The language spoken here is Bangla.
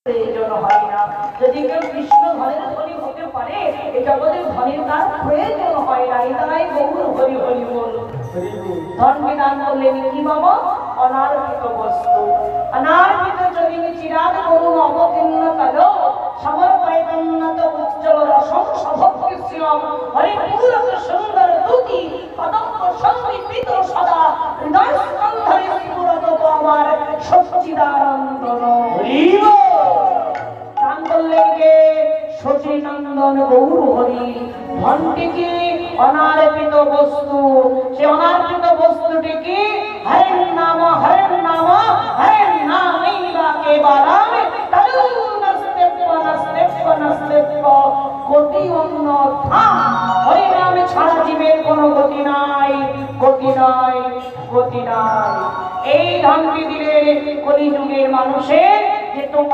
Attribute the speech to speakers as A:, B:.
A: প্রয়োজন হয় না। যদি কেউ কৃষ্ণ ধনের ধনী হতে পারে এই জগতে ধনের তার প্রয়োজন হয় না। এটাই বহু হরি হরি বল। ধনকে দান করলেন কি বাবা? অনার্পিত বস্তু। অনার্পিত যদি চিরাগ করুন অবতীর্ণ কালো সমর্পয়তন্নত উজ্জ্বল রসম সভক্ষ্যম হরিপুরত সুন্দর দুতি পদম্ব সংবিত সদা হৃদয় স্কন্ধরে স্ফুরত আমার সচ্চিদানন্দন হরিব। দান করলেন কে? শচীনন্দন গৌর হরি। ধনটি কি? অনার্পিত বস্তু। সে অনার্পিত বস্তুটি কি? হরের নাম হরের নাম হরের নামেই বা কেবলম তদুনস্তে পনস্তে পনস্তে গতি অন্যথা। হরি নামে ছাড়া জীবের কোনো গতি নাই, গতি নাই, গতি নাই। এই ধনটি দিলে কলিযুগের মানুষের যে